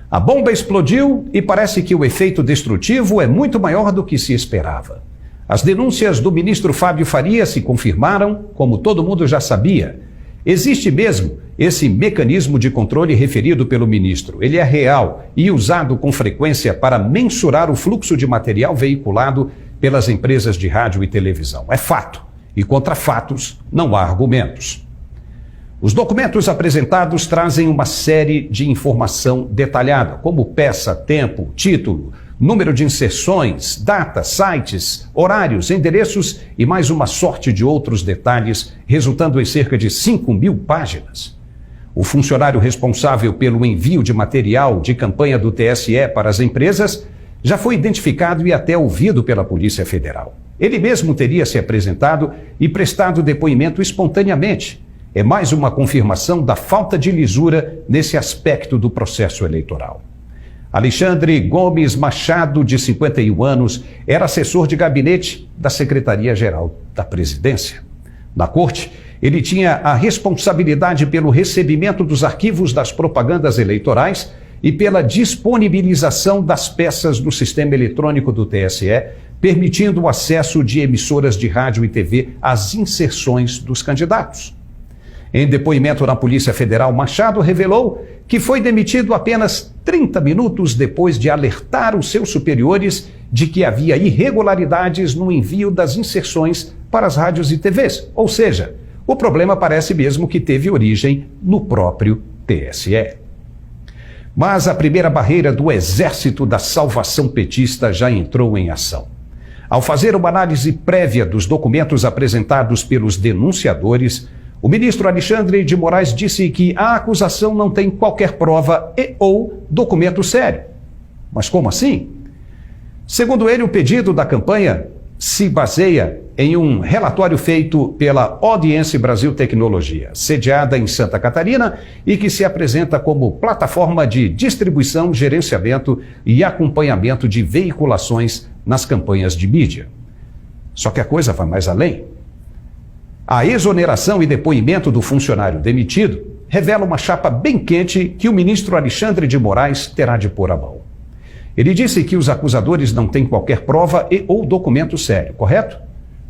A bomba explodiu e parece que o efeito destrutivo é muito maior do que se esperava. As denúncias do ministro Fábio Faria se confirmaram, como todo mundo já sabia. Existe mesmo esse mecanismo de controle referido pelo ministro. Ele é real e usado com frequência para mensurar o fluxo de material veiculado pelas empresas de rádio e televisão. É fato. E contra fatos não há argumentos. Os documentos apresentados trazem uma série de informação detalhada, como peça, tempo, título, número de inserções, datas, sites, horários, endereços e mais uma sorte de outros detalhes, resultando em cerca de 5.000 páginas. O funcionário responsável pelo envio de material de campanha do TSE para as empresas já foi identificado e até ouvido pela Polícia Federal. Ele mesmo teria se apresentado e prestado depoimento espontaneamente. É mais uma confirmação da falta de lisura nesse aspecto do processo eleitoral. Alexandre Gomes Machado, de 51 anos, era assessor de gabinete da Secretaria-Geral da Presidência. Na corte, ele tinha a responsabilidade pelo recebimento dos arquivos das propagandas eleitorais e pela disponibilização das peças no sistema eletrônico do TSE, permitindo o acesso de emissoras de rádio e TV às inserções dos candidatos. Em depoimento na Polícia Federal, Machado revelou que foi demitido apenas 30 minutos depois de alertar os seus superiores de que havia irregularidades no envio das inserções para as rádios e TVs. Ou seja, o problema parece mesmo que teve origem no próprio TSE. Mas a primeira barreira do Exército da Salvação Petista já entrou em ação. Ao fazer uma análise prévia dos documentos apresentados pelos denunciadores, o ministro Alexandre de Moraes disse que a acusação não tem qualquer prova ou documento sério. Mas como assim? Segundo ele, o pedido da campanha se baseia em um relatório feito pela Audiência Brasil Tecnologia, sediada em Santa Catarina e que se apresenta como plataforma de distribuição, gerenciamento e acompanhamento de veiculações nas campanhas de mídia. Só que a coisa vai mais além. A exoneração e depoimento do funcionário demitido revela uma chapa bem quente que o ministro Alexandre de Moraes terá de pôr a mão. Ele disse que os acusadores não têm qualquer prova ou documento sério, correto?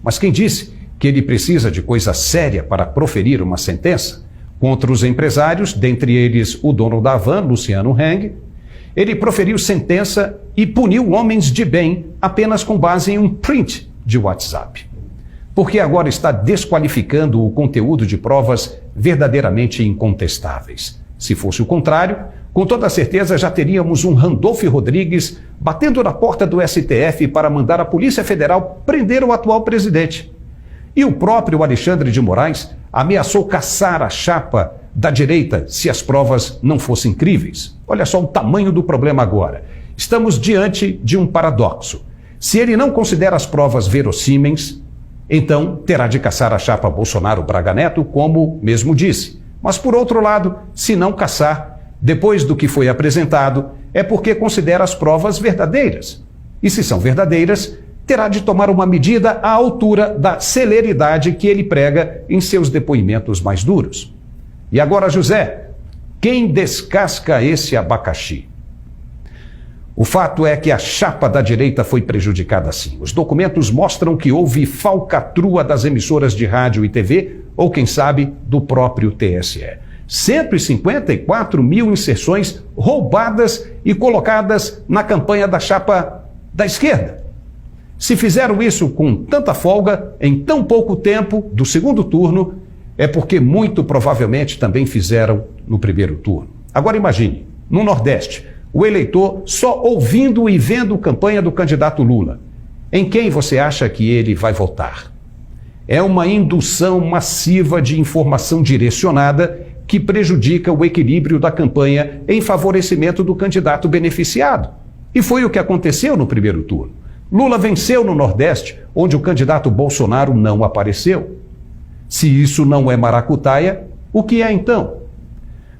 Mas quem disse que ele precisa de coisa séria para proferir uma sentença? Contra os empresários, dentre eles o dono da Havan, Luciano Heng, ele proferiu sentença e puniu homens de bem apenas com base em um print de WhatsApp. Porque agora está desqualificando o conteúdo de provas verdadeiramente incontestáveis. Se fosse o contrário, com toda certeza já teríamos um Randolph Rodrigues batendo na porta do STF para mandar a Polícia Federal prender o atual presidente. E o próprio Alexandre de Moraes ameaçou caçar a chapa da direita se as provas não fossem críveis. Olha só o tamanho do problema agora. Estamos diante de um paradoxo. Se ele não considera as provas verossímeis, então terá de caçar a chapa Bolsonaro-Braga Neto, como mesmo disse. Mas, por outro lado, se não caçar, depois do que foi apresentado, é porque considera as provas verdadeiras. E se são verdadeiras, terá de tomar uma medida à altura da celeridade que ele prega em seus depoimentos mais duros. E agora, José, quem descasca esse abacaxi? O fato é que a chapa da direita foi prejudicada sim. Os documentos mostram que houve falcatrua das emissoras de rádio e TV, ou quem sabe, do próprio TSE. 154 mil inserções roubadas e colocadas na campanha da chapa da esquerda. Se fizeram isso com tanta folga, em tão pouco tempo do segundo turno, é porque muito provavelmente também fizeram no primeiro turno. Agora imagine, no Nordeste, o eleitor só ouvindo e vendo campanha do candidato Lula. Em quem você acha que ele vai votar? É uma indução massiva de informação direcionada que prejudica o equilíbrio da campanha em favorecimento do candidato beneficiado. E foi o que aconteceu no primeiro turno. Lula venceu no Nordeste, onde o candidato Bolsonaro não apareceu. Se isso não é maracutaia, o que é então?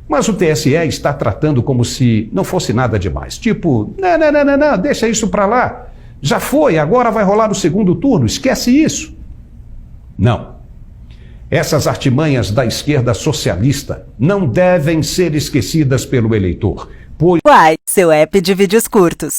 Mas o TSE está tratando como se não fosse nada demais. Tipo, não, deixa isso para lá. Já foi, agora vai rolar o segundo turno, esquece isso. Não. Essas artimanhas da esquerda socialista não devem ser esquecidas pelo eleitor, Uai, seu app de vídeos curtos.